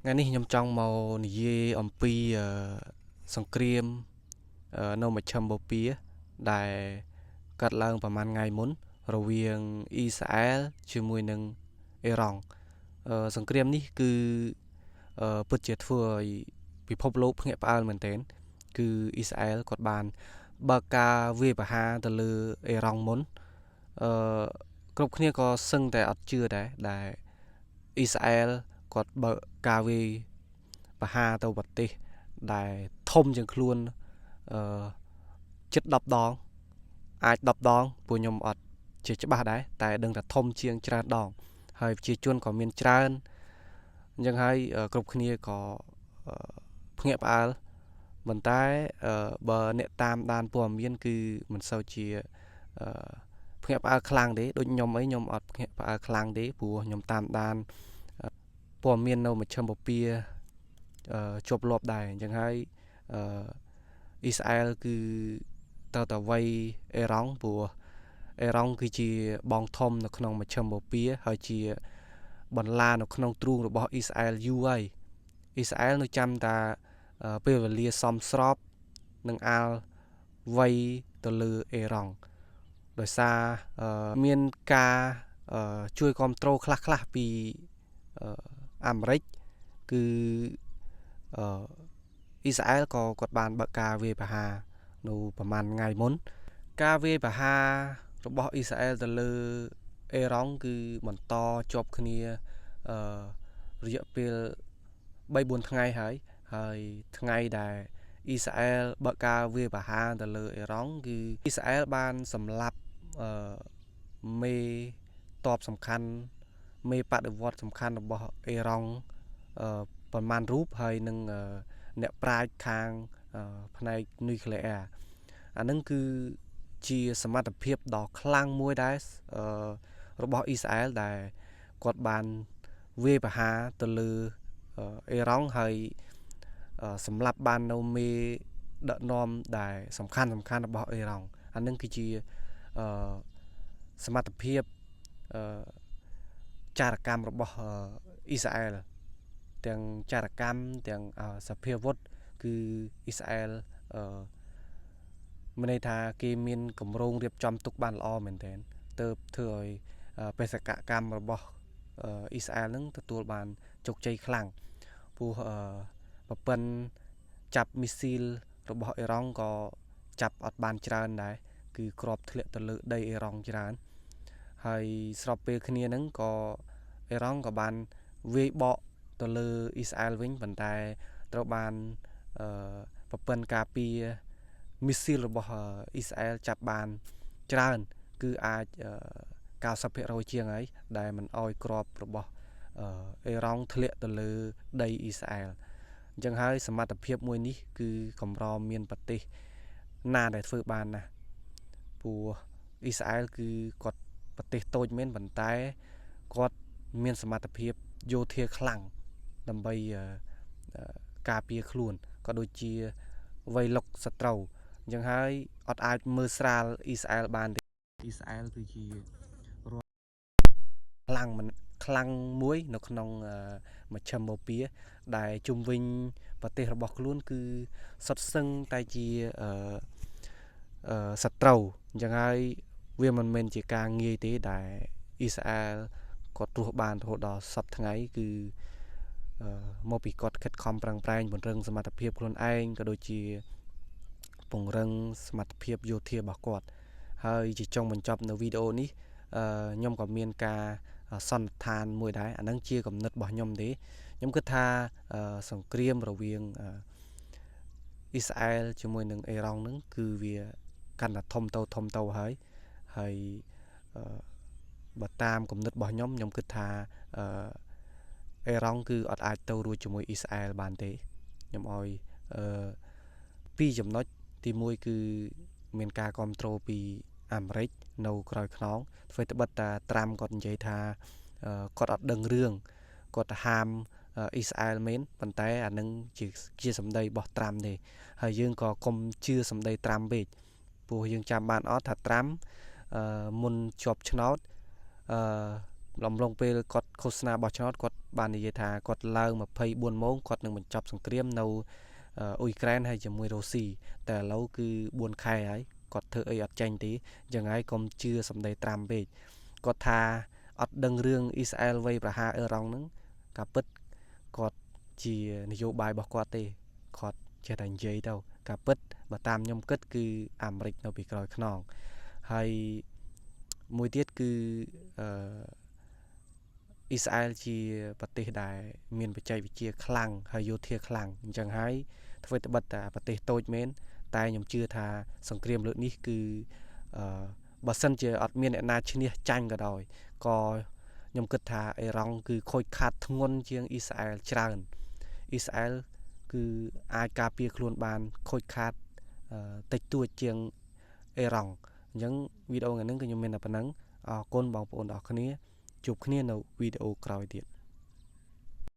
ngàyនេះខ្ញុំចង់មកនិយាយអំពីសង្គ្រាមនៅមជ្ឈិមបូព៌ាដែលកាត់ឡើងប្រហែលថ្ងៃមុនរវាងអ៊ីស្រាអែលជាមួយនឹងអ៊ីរ៉ង់សង្គ្រាមនេះគឺពិតជាធ្វើឲ្យពិភពលោកភ្ញាក់ផ្អើលមែនទែនគឺអ៊ីស្រាអែលគាត់បានបើកការវាយប្រហារទៅលើអ៊ីរ៉ង់មុនគ្រប់គ្នាក៏សឹងតែអត់ជឿដែរដែលអ៊ីស្រាអែលគាត់បើកការវាយប្រហារទៅប្រទេសដែលធំជាងខ្លួនជិត10ដងអាច10ដងពួកខ្ញុំអត់ជាច្បាស់ដែរតែដឹងថាធំជាងច្រើនដងហើយប្រជាជនក៏មានច្រើនអញ្ចឹងហើយគ្រប់គ្នាក៏ភ្ញាក់ផ្អើលប៉ុន្តែបើអ្នកតាមដានព័ត៌មានគឺមិនសូវជាភ្ញាក់ផ្អើលខ្លាំងទេដូចខ្ញុំអត់ភ្ញាក់ផ្អើលខ្លាំងទេព្រោះខ្ញុំតាមដានព័ត៌មាននៅមជ្ឈិមបូព៌ាជាប់លាប់ដែរអញ្ចឹងហើយអ៊ីស្រាអែលគឺទៅវាយអ៊ីរ៉ង់ព្រោះអ៊ីរ៉ង់គឺជាបងធំនៅក្នុងមជ្ឈិមបូព៌ាហើយជាបន្លានៅក្នុងទ្រូងរបស់អ៊ីស្រាអែលយូរហើយអ៊ីស្រាអែលនៅចាំតាពេលវេលាសមស្របនឹងអាល់វាយទៅលើអ៊ីរ៉ង់ដោយសារមានការជួយគ្រប់គ្រងខ្លះពីអាមេរិកគឺអ៊ីស្រាអែលក៏គាត់បានបើកការវាយប្រហារនៅប្រហែលថ្ងៃមុនការវាយប្រហាររបស់អ៊ីស្រាអែលទៅលើអ៊ីរ៉ង់គឺបន្តជាប់គ្នារយៈពេល 3-4 ថ្ងៃហើយថ្ងៃដែលអ៊ីស្រាអែលបើកការវាយប្រហារទៅលើអ៊ីរ៉ង់គឺអ៊ីស្រាអែលបានសម្លាប់មេតបសំខាន់មេបដិវត្តសំខាន់របស់អ៊ីរ៉ង់ប្រមាណរូបហើយនឹងអ្នកប្រាជ្ញខាងផ្នែកនុយក្លេអ៊ែរអានឹងគឺជាសមត្ថភាពដ៏ខ្លាំងមួយដែររបស់អ៊ីស្រាអែលដែលគាត់បានវាយប្រហារទៅលើអ៊ីរ៉ង់ហើយសម្លាប់បាននៅមេដឹកនាំដែលសំខាន់របស់អ៊ីរ៉ង់អានឹងគឺជាសមត្ថភាពចារកម្មរបស់អ៊ីស្រាអែលទាំងចារកម្មទាំងសភាវុធគឺអ៊ីស្រាអែលមានន័យថាគេមានកម្រងរៀបចំទុកបានល្អមែនទែនទើបធ្វើឲ្យបេសកកម្មរបស់អ៊ីស្រាអែលនឹងទទួលបានជោគជ័យខ្លាំងព្រោះប្រព័ន្ធចាប់មីស៊ីលរបស់អ៊ីរ៉ង់ក៏ចាប់អត់បានច្រើនដែរគឺគ្រាប់ធ្លាក់ទៅលើដីអ៊ីរ៉ង់ច្រើនហើយស្របពេលគ្នាហ្នឹងក៏អ៊ីរ៉ង់ក៏បានវាយបកទៅលើអ៊ីស្រាអែលវិញប៉ុន្តែត្រូវបានប្រព័ន្ធការពារមីស៊ីលរបស់អ៊ីស្រាអែលចាប់បានច្រើនគឺអាច90% ជាងហើយដែលមិនអោយគ្រាប់របស់អ៊ីរ៉ង់ធ្លាក់ទៅលើដីអ៊ីស្រាអែលអញ្ចឹងហើយសមត្ថភាពមួយនេះគឺកម្រមានប្រទេសណាដែលធ្វើបានណាព្រោះអ៊ីស្រាអែលគឺគាត់ប្រទេសតូចមែនប៉ុន្តែគាត់មានសមត្ថភាពយោធាខ្លាំងដើម្បីការពារខ្លួនក៏ដូចជាវៃលុកសត្រូវអញ្ចឹងហើយអត់អាចមើលស្រាលអ៊ីស្រាអែលបានទេអ៊ីស្រាអែលគឺជារដ្ឋខ្លាំងមួយនៅក្នុងមជ្ឈិមបូព៌ាដែលជុំវិញប្រទេសរបស់ខ្លួនគឺសុទ្ធសឹងតែជាសត្រូវអញ្ចឹងហើយវាមិនមែនជាការងាយទេដែលអ៊ីស្រាអែលគាត់រស់បានរហូតដល់សប្តាហ៍ថ្ងៃគឺមកពីគាត់ខិតខំប្រឹងប្រែងពង្រឹងសមត្ថភាពខ្លួនឯងក៏ដូចជាពង្រឹងសមត្ថភាពយោធារបស់គាត់ហើយជាចុងបញ្ចប់នៅវីដេអូនេះខ្ញុំក៏មានការសន្និដ្ឋានមួយដែរអានឹងជាគំនិតរបស់ខ្ញុំទេខ្ញុំគិតថាសង្គ្រាមរវាងអ៊ីស្រាអែលជាមួយនឹងអ៊ីរ៉ង់ហ្នឹងគឺវាកាន់តែធំទៅហើយបើតាមគំនិតរបស់ខ្ញុំគិតថាអ៊ីរ៉ង់គឺអត់អាចទៅរួចជាមួយអ៊ីស្រាអែលបានទេខ្ញុំឲ្យពីរចំណុចទី1គឺមានការគ្រប់គ្រងពីអាមេរិកនៅក្រោយខ្នងធ្វើត្បិតតាត្រាំគាត់និយាយថាគាត់អត់ដឹងរឿងគាត់ទៅហាមអ៊ីស្រាអែលមែនប៉ុន្តែអានឹងជាសម្ដីរបស់ត្រាំទេហើយយើងក៏កុំជឿសម្ដីត្រាំពេកព្រោះយើងចាំបានអត់ថាត្រាំមុនជាប់ឆ្នោត លំឡងពេលគាត់ឃោសនាបោះឆ្នោតគាត់បាននិយាយថាគាត់ឡើង24ម៉ោងគាត់នឹងបញ្ចប់សង្គ្រាមនៅអ៊ុយក្រែនហើយជាមួយរុស្ស៊ីតែឥឡូវគឺ4ខែហើយគាត់ធ្វើអីអត់ចាញ់ទេយ៉ាងហើយកុំជឿសម្ដីត្រាំពេកគាត់ថាអត់ដឹងរឿងអ៊ីស្រាអែលវ័យប្រហារអ៊ឺរ៉ង់ហ្នឹងការពិតគាត់ជានយោបាយរបស់គាត់ទេគាត់ចេះតែនិយាយទៅការពិតបើតាមខ្ញុំគិតគឺអាមេរិកនៅពីក្រោយខ្នងហើយមួយទៀតគឺអឺអ៊ីស្រាអែលជាប្រទេសដែលមានបច្ចេកវិទ្យាខ្លាំងហើយយោធាខ្លាំងអញ្ចឹងហើយធ្វើត្បិតតែប្រទេសតូចមែនតែខ្ញុំជឿថាសង្គ្រាមលើកនេះគឺបើសិនជាអត់មានអ្នកណាឈ្នះចាញ់ក៏ដោយក៏ខ្ញុំគិតថាអ៊ីរ៉ង់គឺខូចខាតធ្ងន់ជាងអ៊ីស្រាអែលច្រើនអ៊ីស្រាអែលគឺអាចការពារខ្លួនបានខូចខាតតិចតួចជាងអ៊ីរ៉ង់អញ្ចឹងវីដេអូថ្ងៃនេះគឺខ្ញុំមានតែប៉ុណ្ណឹងអរគុណបងប្អូនទាំងអស់គ្នាជួបគ្នានៅវីដេអូក្រោយទៀត